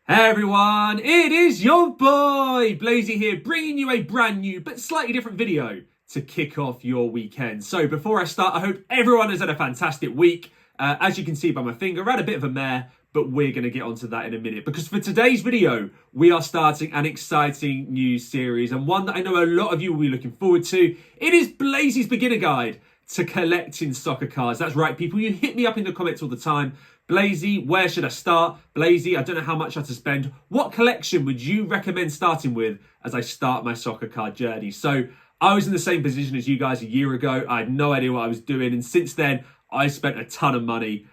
Hey everyone, it is your boy Blazey here, bringing you a brand new but slightly different video to kick off your weekend. So before I start, I hope everyone has had a fantastic week. As you can see by my finger, I had a bit of a mare, but we're going to get onto that in a minute. Because for today's video, we are starting an exciting new series and one that I know a lot of you will be looking forward to. It is Blazey's Beginner Guide to collecting soccer cards. That's right, people, you hit me up in the comments all the time. Blazey, where should I start? Blazey, I don't know how much I have to spend. What collection would you recommend starting with as I start my soccer card journey? So I was in the same position as you guys a year ago. I had no idea what I was doing. And since then, I spent a ton of money.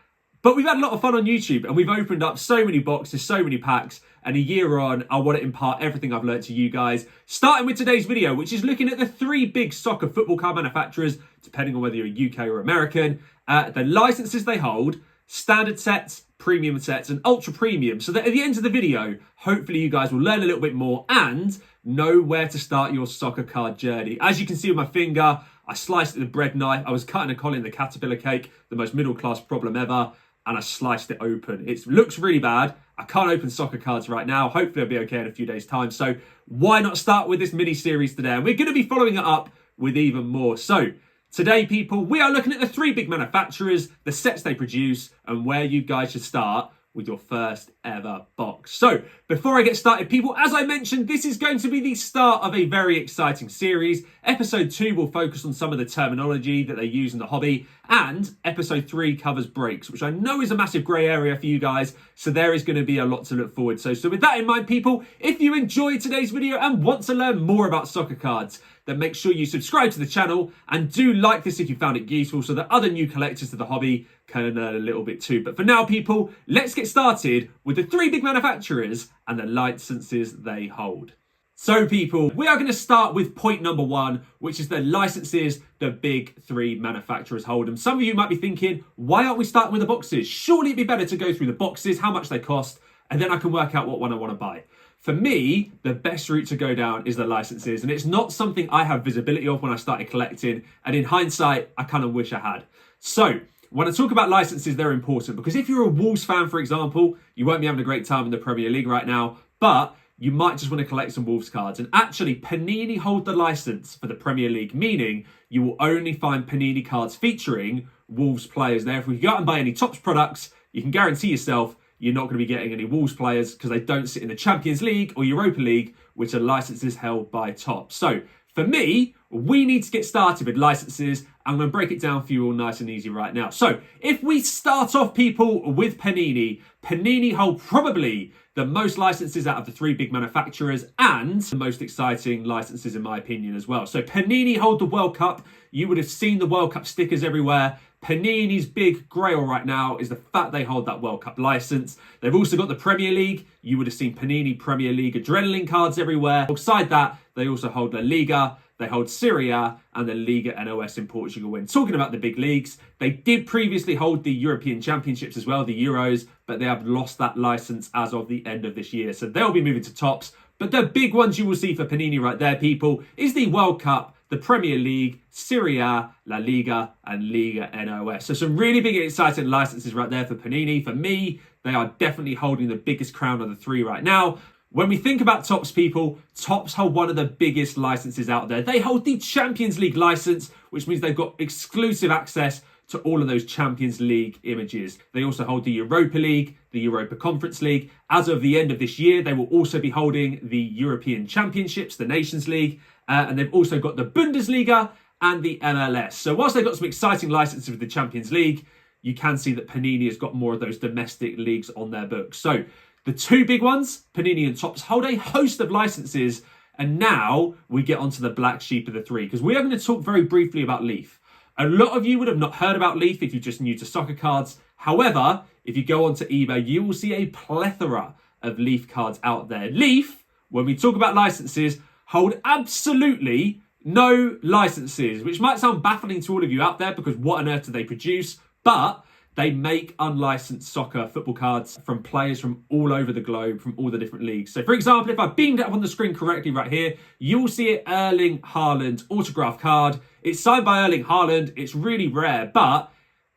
But we've had a lot of fun on YouTube and we've opened up so many boxes, so many packs. And a year on, I want to impart everything I've learned to you guys. Starting with today's video, which is looking at the three big soccer football card manufacturers, depending on whether you're UK or American, the licenses they hold, standard sets, premium sets, and ultra premium. So that at the end of the video, hopefully you guys will learn a little bit more and know where to start your soccer card journey. As you can see with my finger, I sliced it with a bread knife. I was cutting a Colin the Caterpillar cake, the most middle class problem ever, and I sliced it open. It looks really bad. I can't open soccer cards right now. Hopefully I'll be okay in a few days' time. So why not start with this mini series today? And we're going to be following it up with even more. So today, people, we are looking at the three big manufacturers, the sets they produce, and where you guys should start with your first ever box. So before I get started, people, as I mentioned, this is going to be the start of a very exciting series. Episode 2 will focus on some of the terminology that they use in the hobby, and episode 3 covers breaks, which I know is a massive grey area for you guys, so there is going to be a lot to look forward to. So with that in mind, people, if you enjoyed today's video and want to learn more about soccer cards, then make sure you subscribe to the channel and do like this if you found it useful so that other new collectors to the hobby can learn a little bit too. But for now, people, let's get started with the three big manufacturers and the licenses they hold. So, people, we are going to start with point number 1, which is the licenses the big three manufacturers hold. And some of you might be thinking, why aren't we starting with the boxes? Surely it'd be better to go through the boxes, how much they cost, and then I can work out what one I want to buy. For me, the best route to go down is the licenses, and it's not something I have visibility of when I started collecting, and in hindsight, I kind of wish I had. So, when I talk about licenses, they're important, because if you're a Wolves fan, for example, you won't be having a great time in the Premier League right now, but you might just want to collect some Wolves cards. And actually, Panini hold the license for the Premier League, meaning you will only find Panini cards featuring Wolves players. Therefore, if you go out and buy any Topps products, you can guarantee yourself you're not going to be getting any Wolves players because they don't sit in the Champions League or Europa League, which are licenses held by Topps. So for me, we need to get started with licenses. I'm going to break it down for you all nice and easy right now. So if we start off, people, with Panini, Panini hold probably the most licenses out of the three big manufacturers and the most exciting licenses in my opinion as well. So Panini hold the World Cup. You would have seen the World Cup stickers everywhere. Panini's big grail right now is the fact they hold that World Cup license. They've also got the Premier League. You would have seen Panini Premier League adrenaline cards everywhere. Alongside that, they also hold La Liga, they hold Serie A, and the Liga NOS in Portugal. When talking about the big leagues, they did previously hold the European Championships as well, the Euros, but they have lost that license as of the end of this year. So they'll be moving to Topps. But the big ones you will see for Panini right there, people, is the World Cup, the Premier League, Serie A, La Liga, and Liga NOS. So some really big and exciting licenses right there for Panini. For me, they are definitely holding the biggest crown of the three right now. When we think about Topps, people, Topps hold one of the biggest licenses out there. They hold the Champions League license, which means they've got exclusive access to all of those Champions League images. They also hold the Europa League, the Europa Conference League. As of the end of this year, they will also be holding the European Championships, the Nations League, and they've also got the Bundesliga and the MLS. So whilst they've got some exciting licenses with the Champions League, you can see that Panini has got more of those domestic leagues on their books. So the two big ones, Panini and Topps, hold a host of licenses. And now we get onto the black sheep of the three, because we are going to talk very briefly about Leaf. A lot of you would have not heard about Leaf if you're just new to soccer cards. However, if you go onto eBay, you will see a plethora of Leaf cards out there. Leaf, when we talk about licenses, hold absolutely no licenses, which might sound baffling to all of you out there because what on earth do they produce? But they make unlicensed soccer football cards from players from all over the globe, from all the different leagues. So for example, if I beamed it up on the screen correctly right here, you will see an Erling Haaland autograph card. It's signed by Erling Haaland. It's really rare, but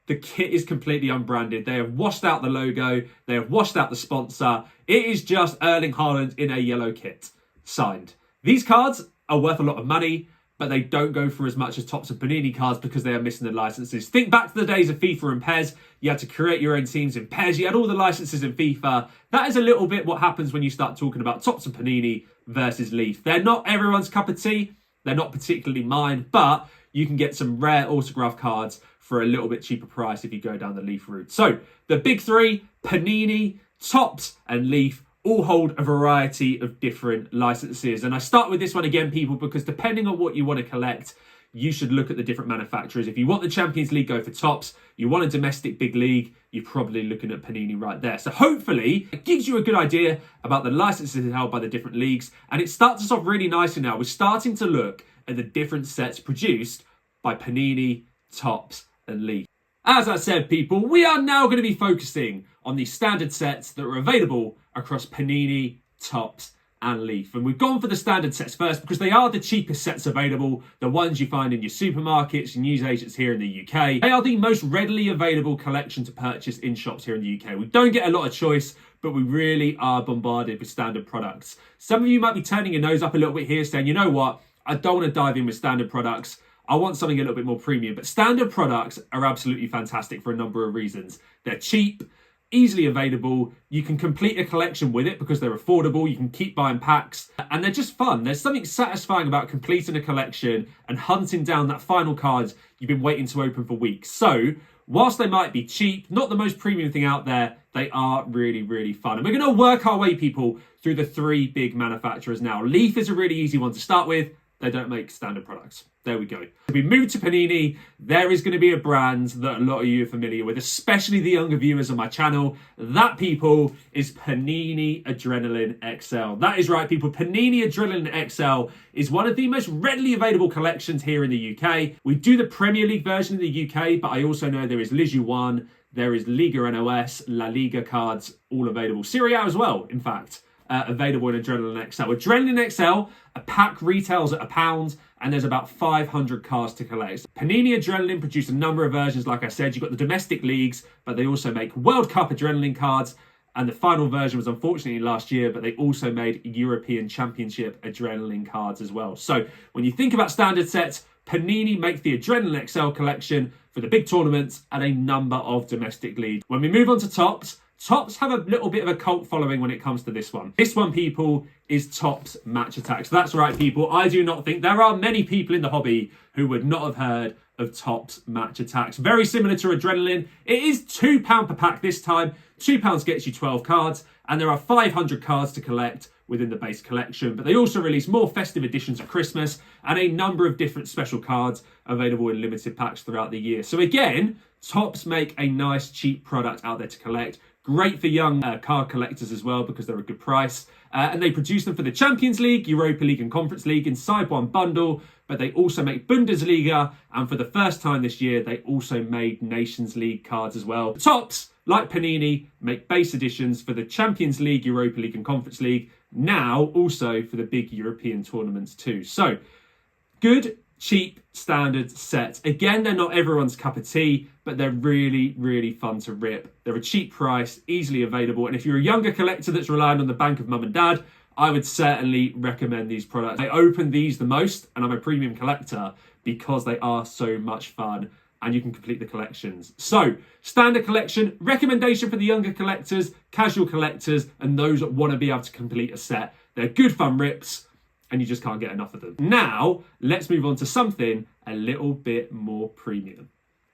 The kit is completely unbranded. They have washed out the logo. They have washed out the sponsor. It is just Erling Haaland in a yellow kit. Signed. These cards are worth a lot of money, but they don't go for as much as Topps and Panini cards because they are missing the licenses. Think back to the days of FIFA and PES. You had to create your own teams in PES. You had all the licenses in FIFA. That is a little bit what happens when you start talking about Topps and Panini versus Leaf. They're not everyone's cup of tea. They're not particularly mine, but you can get some rare autograph cards for a little bit cheaper price if you go down the Leaf route. So the big three, Panini, Topps and Leaf, all hold a variety of different licenses. And I start with this one again, people, because depending on what you want to collect, you should look at the different manufacturers. If you want the Champions League, go for Topps. You want a domestic big league, you're probably looking at Panini right there. So hopefully it gives you a good idea about the licenses held by the different leagues. And it starts us off really nicely now. We're starting to look at the different sets produced by Panini, Topps and Leaf. As I said, people, we are now going to be focusing on the standard sets that are available across Panini, Topps and Leaf. And we've gone for the standard sets first because they are the cheapest sets available, the ones you find in your supermarkets, your newsagents here in the UK. They are the most readily available collection to purchase in shops here in the UK. We don't get a lot of choice, but we really are bombarded with standard products. Some of you might be turning your nose up a little bit here saying, you know what, I don't want to dive in with standard products. I want something a little bit more premium. But standard products are absolutely fantastic for a number of reasons. They're cheap, easily available. You can complete a collection with it because they're affordable. You can keep buying packs and they're just fun. There's something satisfying about completing a collection and hunting down that final card you've been waiting to open for weeks. So whilst they might be cheap, not the most premium thing out there, they are really, really fun. And we're going to work our way, people, through the three big manufacturers now. Leaf is a really easy one to start with. They don't make standard products. There we go. If we move to Panini, there is going to be a brand that a lot of you are familiar with, especially the younger viewers on my channel. That, people, is Panini Adrenaline XL. That is right, people. Panini Adrenaline XL is one of the most readily available collections here in the UK. We do the Premier League version in the UK, but I also know there is Ligue 1, there is Liga NOS, La Liga cards, all available. Serie A as well, in fact. Available in Adrenaline XL. Adrenaline XL, a pack retails at £1 and there's about 500 cards to collect. Panini Adrenaline produced a number of versions, like I said. You've got the domestic leagues, but they also make World Cup Adrenaline cards. And the final version was unfortunately last year, but they also made European Championship Adrenaline cards as well. So when you think about standard sets, Panini make the Adrenaline XL collection for the big tournaments and a number of domestic leagues. When we move on to Topps, Topps have a little bit of a cult following when it comes to this one. This one, people, is Topps Match Attacks. That's right, people. I do not think there are many people in the hobby who would not have heard of Topps Match Attacks. Very similar to Adrenaline. It is £2 per pack this time. £2 gets you 12 cards, and there are 500 cards to collect within the base collection. But they also release more festive editions at Christmas and a number of different special cards available in limited packs throughout the year. So again, Topps make a nice, cheap product out there to collect. Great for young card collectors as well because they're a good price. And they produce them for the Champions League, Europa League and Conference League inside one bundle. But they also make Bundesliga. And for the first time this year, they also made Nations League cards as well. Topps, like Panini, make base editions for the Champions League, Europa League and Conference League. Now also for the big European tournaments too. So good, cheap, standard sets. Again, they're not everyone's cup of tea, but they're really, really fun to rip. They're a cheap price, easily available. And if you're a younger collector that's relying on the bank of mum and dad, I would certainly recommend these products. I open these the most, and I'm a premium collector because they are so much fun and you can complete the collections. So, standard collection, recommendation for the younger collectors, casual collectors, and those that want to be able to complete a set. They're good fun rips, and you just can't get enough of them. Now, let's move on to something a little bit more premium.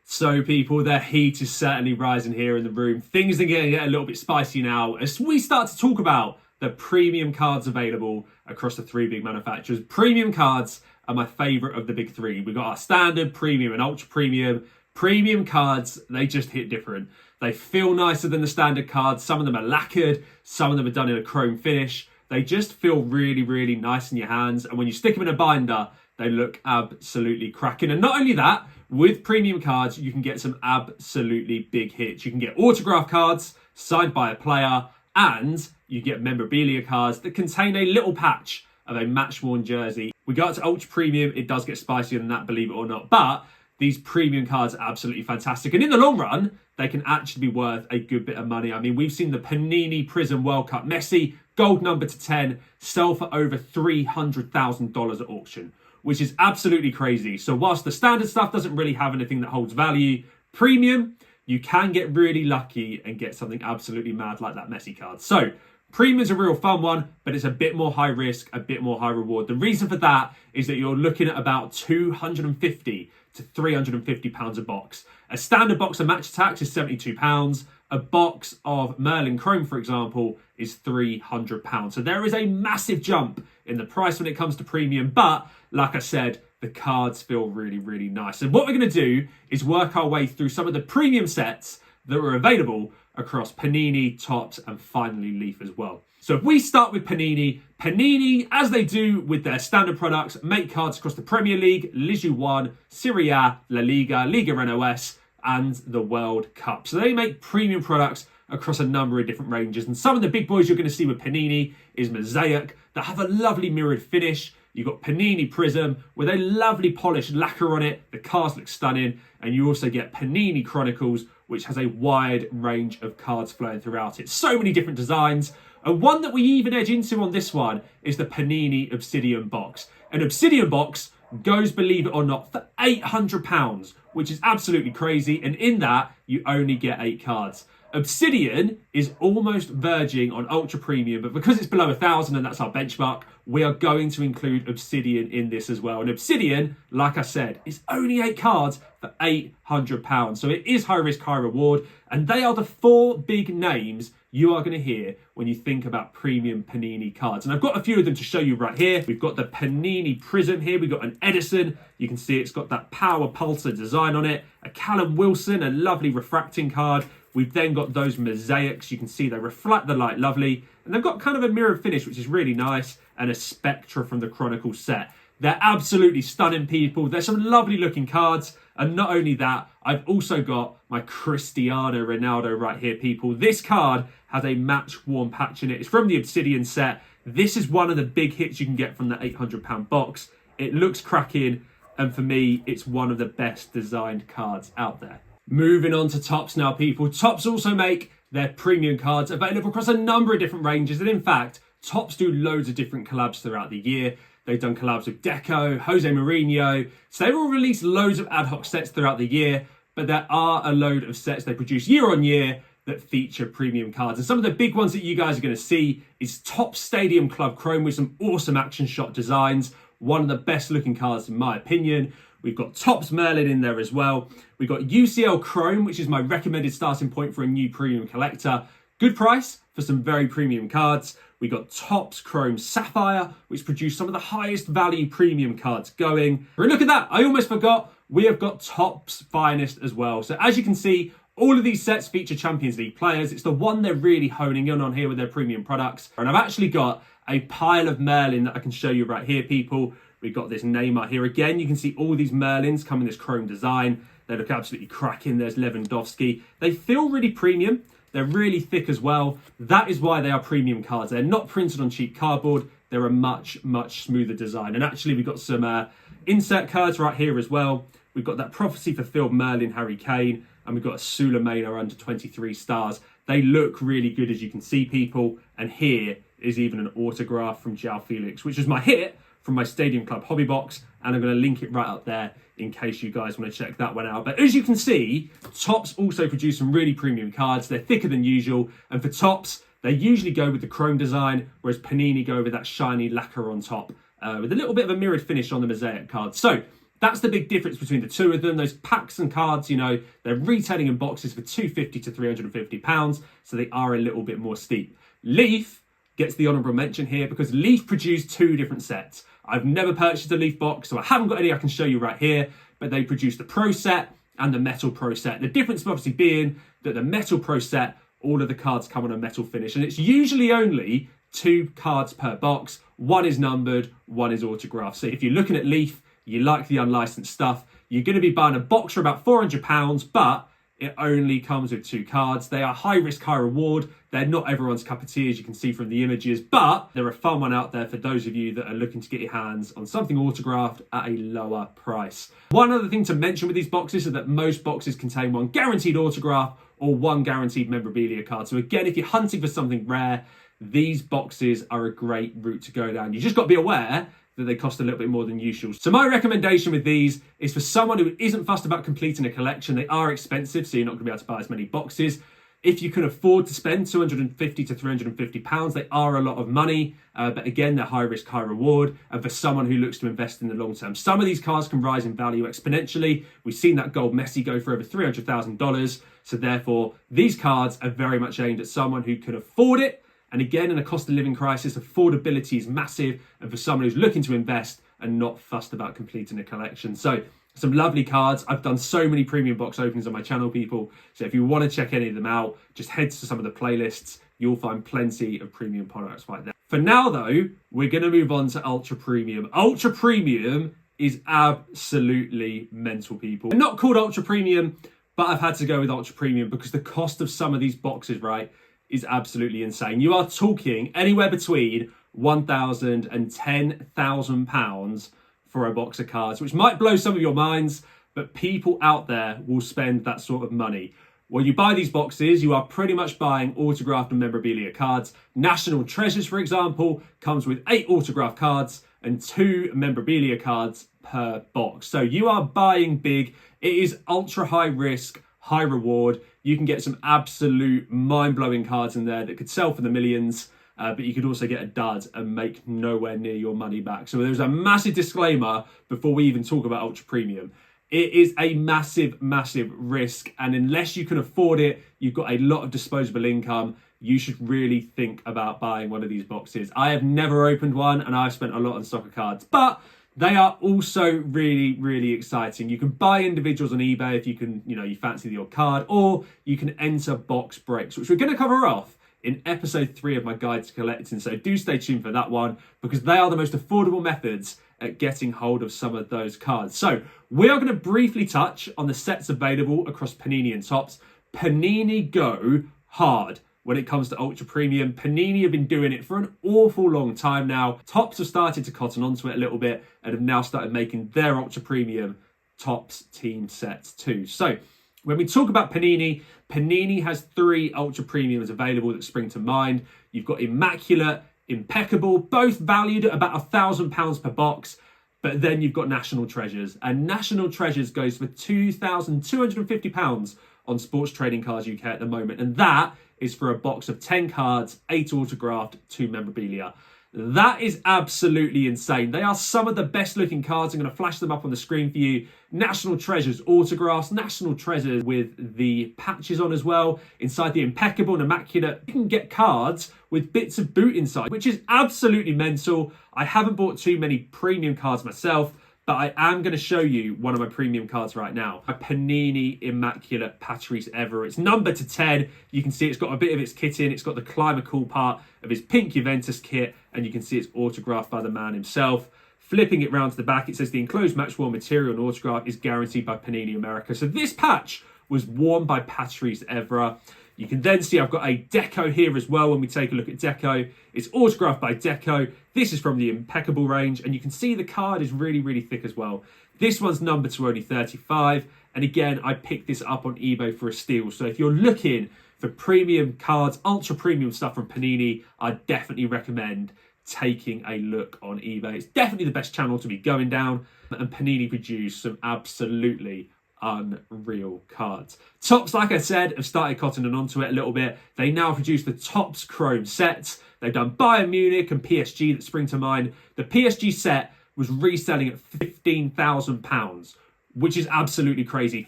So, people, the heat is certainly rising here in the room. Things are getting a little bit spicy now as we start to talk about the premium cards available across the three big manufacturers. Premium cards are my favourite of the big three. We've got our standard, premium and ultra premium. Premium cards, they just hit different. They feel nicer than the standard cards. Some of them are lacquered. Some of them are done in a chrome finish. They just feel really, really nice in your hands. And when you stick them in a binder, they look absolutely cracking. And not only that, with premium cards, you can get some absolutely big hits. You can get autograph cards signed by a player, and you get memorabilia cards that contain a little patch of a match-worn jersey. We go up to ultra premium, it does get spicier than that, believe it or not. But these premium cards are absolutely fantastic. And in the long run, they can actually be worth a good bit of money. I mean, we've seen the Panini Prism World Cup Messi, gold number to 10, sell for over $300,000 at auction, which is absolutely crazy. So whilst the standard stuff doesn't really have anything that holds value, premium, you can get really lucky and get something absolutely mad like that Messi card. So premium is a real fun one, but it's a bit more high risk, a bit more high reward. The reason for that is that you're looking at about 250 to 350 pounds a box. A standard box of Match Attax is 72 pounds. A box of Merlin Chrome, for example, is 300 pounds. So there is a massive jump in the price when it comes to premium. But like I said, the cards feel really, really nice. And what we're going to do is work our way through some of the premium sets that are available across Panini, Topps, and finally Leaf as well. So if we start with Panini, as they do with their standard products, make cards across the Premier League, Ligue 1, Serie A, La Liga, Liga NOS, and the World Cup. So they make premium products across a number of different ranges. And some of the big boys you're going to see with Panini is Mosaic, that have a lovely mirrored finish. You've got Panini Prism with a lovely polished lacquer on it. The cards look stunning. And you also get Panini Chronicles, which has a wide range of cards flowing throughout it. So many different designs. And one that we even edge into on this one is the Panini Obsidian box. An Obsidian box goes, believe it or not, for £800, which is absolutely crazy. And in that, you only get 8 cards. Obsidian is almost verging on ultra premium, but because it's below 1,000 and that's our benchmark, we are going to include Obsidian in this as well. And Obsidian, like I said, is only 8 cards for £800. So it is high risk, high reward. And they are the 4 big names you are going to hear when you think about premium Panini cards. And I've got a few of them to show you right here. We've got the Panini Prism here. We've got an Edison. You can see it's got that power pulsar design on it. A Callum Wilson, a lovely refracting card. We've then got those mosaics. You can see they reflect the light lovely. And they've got kind of a mirrored finish, which is really nice. And a Spectra from the Chronicle set. They're absolutely stunning, people. There's some lovely looking cards. And not only that, I've also got my Cristiano Ronaldo right here, people. This card has a match worn patch in it. It's from the Obsidian set. This is one of the big hits you can get from the £800 box. It looks cracking. And for me, it's one of the best designed cards out there. Moving on to Topps now, people. Topps also make their premium cards available across a number of different ranges. And in fact, Topps do loads of different collabs throughout the year. They've done collabs with Deco, Jose Mourinho. So they've all released loads of ad hoc sets throughout the year. But there are a load of sets they produce year on year that feature premium cards. And some of the big ones that you guys are going to see is Topps Stadium Club Chrome with some awesome action shot designs. One of the best looking cards in my opinion. We've got Topps Merlin in there as well. We've got UCL Chrome, which is my recommended starting point for a new premium collector. Good price for some very premium cards. We got Topps Chrome Sapphire, which produced some of the highest value premium cards going. But look at that, I almost forgot. We have got Topps Finest as well. So as you can see, all of these sets feature Champions League players. It's the one they're really honing in on here with their premium products. And I've actually got a pile of Merlin that I can show you right here, people. We've got this Neymar here. Again, you can see all these Merlins come in this chrome design. They look absolutely cracking. There's Lewandowski. They feel really premium. They're really thick as well. That is why they are premium cards. They're not printed on cheap cardboard. They're a much, much smoother design. And actually, we've got some insert cards right here as well. We've got that Prophecy Fulfilled Merlin Harry Kane. And we've got a Suleiman under 23 stars. They look really good, as you can see, people. And here is even an autograph from João Felix, which was my hit from my Stadium Club hobby box, and I'm going to link it right up there in case you guys want to check that one out. But as you can see, Topps also produce some really premium cards. They're thicker than usual, and for Topps, they usually go with the chrome design, whereas Panini go with that shiny lacquer on top, with a little bit of a mirrored finish on the mosaic cards. So that's the big difference between the two of them. Those packs and cards, you know, they're retailing in boxes for £250 to £350, so they are a little bit more steep. Leaf gets the honourable mention here because Leaf produced 2 different sets. I've never purchased a Leaf box, so I haven't got any I can show you right here, but they produced the Pro set and the Metal Pro set. The difference obviously being that the Metal Pro set, all of the cards come on a metal finish, and it's usually only 2 cards per box. One is numbered, one is autographed. So if you're looking at Leaf, you like the unlicensed stuff, you're going to be buying a box for about £400, but It only comes with 2 cards. They are high risk, high reward. They're not everyone's cup of tea, as you can see from the images, but they're a fun one out there for those of you that are looking to get your hands on something autographed at a lower price. One other thing to mention with these boxes is that most boxes contain 1 guaranteed autograph or 1 guaranteed memorabilia card. So again, if you're hunting for something rare, these boxes are a great route to go down. You just got to be aware that they cost a little bit more than usual. So my recommendation with these is for someone who isn't fussed about completing a collection. They are expensive, so you're not going to be able to buy as many boxes. If you can afford to spend £250 to £350, they are a lot of money, but again, they're high risk, high reward, and for someone who looks to invest in the long term. Some of these cards can rise in value exponentially. We've seen that gold Messi go for over $300,000, so therefore, these cards are very much aimed at someone who can afford it. And again, in a cost of living crisis, affordability is massive, and for someone who's looking to invest and not fussed about completing a collection. So some lovely cards. I've done so many premium box openings on my channel, people. So if you want to check any of them out, just head to some of the playlists. You'll find plenty of premium products right there. For now, though, we're going to move on to Ultra Premium. Ultra Premium is absolutely mental, people. They're not called Ultra Premium, but I've had to go with Ultra Premium because the cost of some of these boxes, right, is absolutely insane. You are talking anywhere between £1,000 and £10,000 for a box of cards, which might blow some of your minds, but people out there will spend that sort of money. When you buy these boxes, you are pretty much buying autographed and memorabilia cards. National Treasures, for example, comes with 8 autograph cards and 2 memorabilia cards per box. So you are buying big. It is ultra high risk, high reward. You can get some absolute mind-blowing cards in there that could sell for the millions, but you could also get a dud and make nowhere near your money back. So there's a massive disclaimer before we even talk about Ultra Premium. It is a massive, massive risk, and unless you can afford it, you've got a lot of disposable income, you should really think about buying one of these boxes. I have never opened one, and I've spent a lot on soccer cards, but they are also really, really exciting. You can buy individuals on eBay if you can, you fancy your card, or you can enter box breaks, which we're going to cover off in episode 3 of my guide to collecting. So do stay tuned for that one, because they are the most affordable methods at getting hold of some of those cards. So we are going to briefly touch on the sets available across Panini and Topps. Panini go hard when it comes to Ultra Premium. Panini have been doing it for an awful long time now. Topps have started to cotton onto it a little bit and have now started making their Ultra Premium Topps team sets too. So when we talk about Panini, Panini has 3 Ultra Premiums available that spring to mind. You've got Immaculate, Impeccable, both valued at about £1,000 per box. But then you've got National Treasures, and National Treasures goes for £2,250 on Sports Trading Cards UK at the moment. And that is for a box of 10 cards, 8 autographed, 2 memorabilia. That is absolutely insane. They are some of the best looking cards. I'm going to flash them up on the screen for you. National Treasures autographs, National Treasures with the patches on as well. Inside the Impeccable and Immaculate, you can get cards with bits of boot inside, which is absolutely mental. I haven't bought too many premium cards myself, but I am going to show you one of my premium cards right now. A Panini Immaculate Patrice Evra. It's numbered to 10. You can see it's got a bit of its kit in. It's got the Climber Cool part of his pink Juventus kit, and you can see it's autographed by the man himself. Flipping it round to the back, it says the enclosed match worn material and autograph is guaranteed by Panini America. So this patch was worn by Patrice Evra. You can then see I've got a Deco here as well. When we take a look at Deco, it's autographed by Deco. This is from the Impeccable range, and you can see the card is really, really thick as well. This one's numbered to only 35, and again, I picked this up on eBay for a steal. So if you're looking for premium cards, ultra premium stuff from Panini, I definitely recommend taking a look on eBay. It's definitely the best channel to be going down, and Panini produce some absolutely unreal cards. Topps, like I said, have started cottoning onto it a little bit. They now produce the Topps Chrome sets. They've done Bayern Munich and PSG that spring to mind. The PSG set was reselling at £15,000, which is absolutely crazy.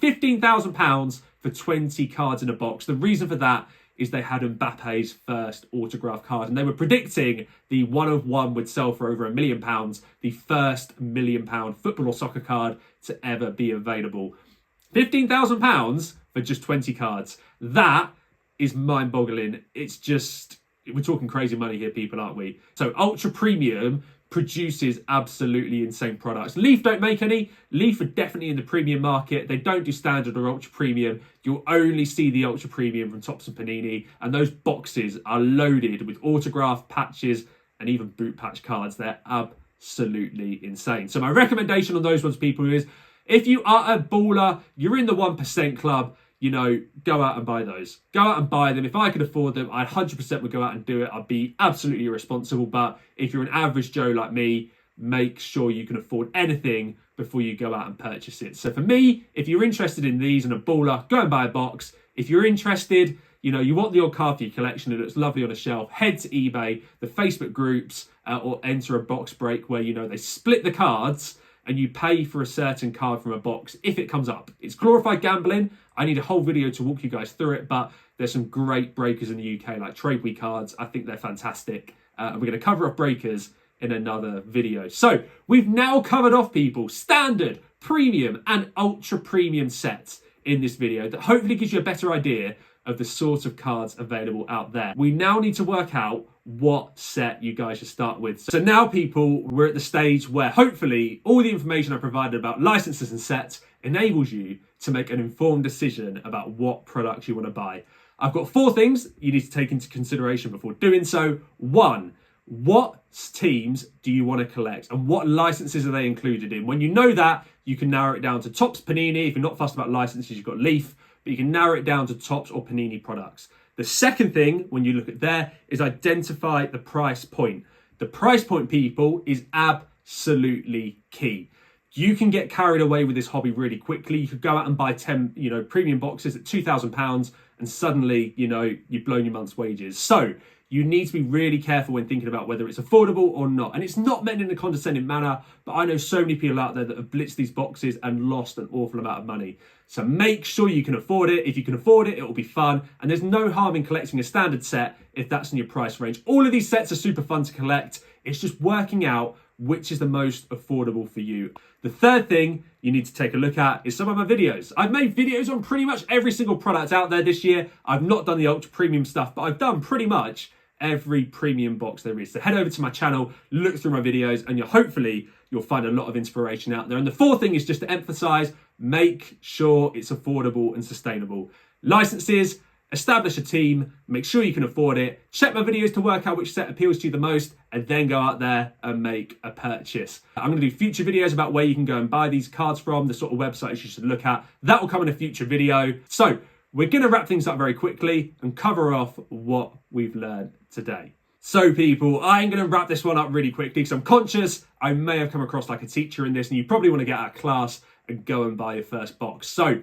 £15,000 for 20 cards in a box. The reason for that is they had Mbappe's first autograph card, and they were predicting the 1 of 1 would sell for over £1 million, the first £1 million football or soccer card to ever be available. £15,000 for just 20 cards. That is mind-boggling. It's just, we're talking crazy money here, people, aren't we? So Ultra Premium produces absolutely insane products. Leaf don't make any. Leaf are definitely in the premium market. They don't do standard or ultra premium. You'll only see the ultra premium from Topps and Panini, and those boxes are loaded with autograph patches and even boot patch cards. They're absolutely insane. So my recommendation on those ones, people, is if you are a baller, you're in the 1% club, you know, go out and buy those. Go out and buy them. If I could afford them, I 100% would go out and do it. I'd be absolutely irresponsible. But if you're an average Joe like me, make sure you can afford anything before you go out and purchase it. So for me, if you're interested in these and a baller, go and buy a box. If you're interested, you know, you want the old card for your collection and it looks lovely on a shelf, head to eBay, the Facebook groups, or enter a box break where, you know, they split the cards and you pay for a certain card from a box if it comes up. It's glorified gambling. I need a whole video to walk you guys through it, but there's some great breakers in the UK, like Trade Week cards. I think they're fantastic. And we're going to cover off breakers in another video. So we've now covered off, people, standard, premium and ultra premium sets in this video that hopefully gives you a better idea of the sort of cards available out there. We now need to work out what set you guys should start with. So now, people, we're at the stage where hopefully all the information I provided about licenses and sets enables you to make an informed decision about what products you want to buy. I've got 4 things you need to take into consideration before doing so. 1, what teams do you want to collect and what licenses are they included in? When you know that, you can narrow it down to Topps, Panini. If you're not fussed about licenses, you've got Leaf, but you can narrow it down to Topps or Panini products. The second thing, when you look at there, is identify the price point. The price point, people, is absolutely key. You can get carried away with this hobby really quickly. You could go out and buy 10, you know, premium boxes at £2,000 and suddenly, you know, you've blown your month's wages. So you need to be really careful when thinking about whether it's affordable or not. And it's not meant in a condescending manner, but I know so many people out there that have blitzed these boxes and lost an awful amount of money. So make sure you can afford it. If you can afford it, it will be fun. And there's no harm in collecting a standard set if that's in your price range. All of these sets are super fun to collect. It's just working out which is the most affordable for you. The third thing you need to take a look at is some of my videos. I've made videos on pretty much every single product out there this year. I've not done the ultra premium stuff, but I've done pretty much every premium box there is. So head over to my channel, look through my videos, and hopefully you'll find a lot of inspiration out there. And the fourth thing is just to emphasize, make sure it's affordable and sustainable. Licenses, establish a team, make sure you can afford it, check my videos to work out which set appeals to you the most, and then go out there and make a purchase. I'm going to do future videos about where you can go and buy these cards from, the sort of websites you should look at. That will come in a future video. So we're going to wrap things up very quickly and cover off what we've learned today. So, people, I'm going to wrap this one up really quickly because I'm conscious I may have come across like a teacher in this, and you probably want to get out of class and go and buy your first box. So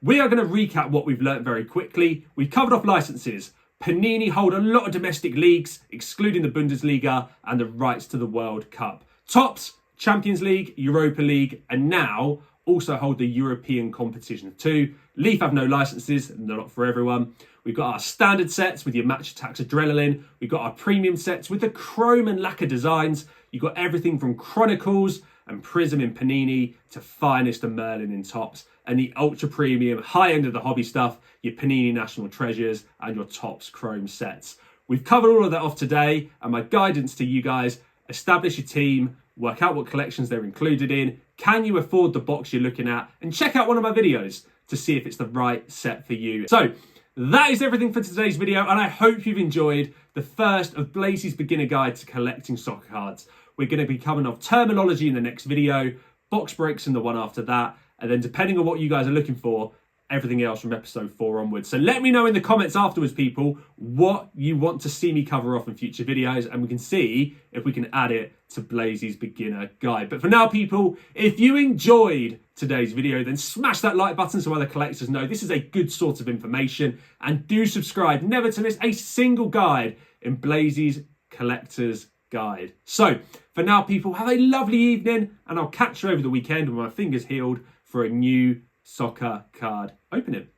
we are going to recap what we've learned very quickly. We've covered off licenses. Panini hold a lot of domestic leagues, excluding the Bundesliga and the rights to the World Cup. Topps, Champions League, Europa League, and now also hold the European competition too. Leaf have no licenses, they're not for everyone. We've got our standard sets with your Match Attacks Adrenaline. We've got our premium sets with the chrome and lacquer designs. You've got everything from Chronicles and Prism in Panini to Finest and Merlin in Topps. And the ultra premium, high end of the hobby stuff, your Panini National Treasures and your Topps Chrome sets. We've covered all of that off today, and my guidance to you guys, establish your team, work out what collections they're included in, can you afford the box you're looking at, and check out one of my videos to see if it's the right set for you. So that is everything for today's video, and I hope you've enjoyed the first of Blazey's beginner guide to collecting soccer cards. We're going to be covering off terminology in the next video, box breaks in the one after that, and then depending on what you guys are looking for, everything else from episode 4 onwards. So let me know in the comments afterwards, people, what you want to see me cover off in future videos, and we can see if we can add it to Blazey's beginner guide. But for now, people, if you enjoyed today's video, then smash that like button so other collectors know this is a good source of information, and do subscribe never to miss a single guide in Blazey's collector's guide. So for now, people, have a lovely evening, and I'll catch you over the weekend with my fingers healed for a new soccer card opening.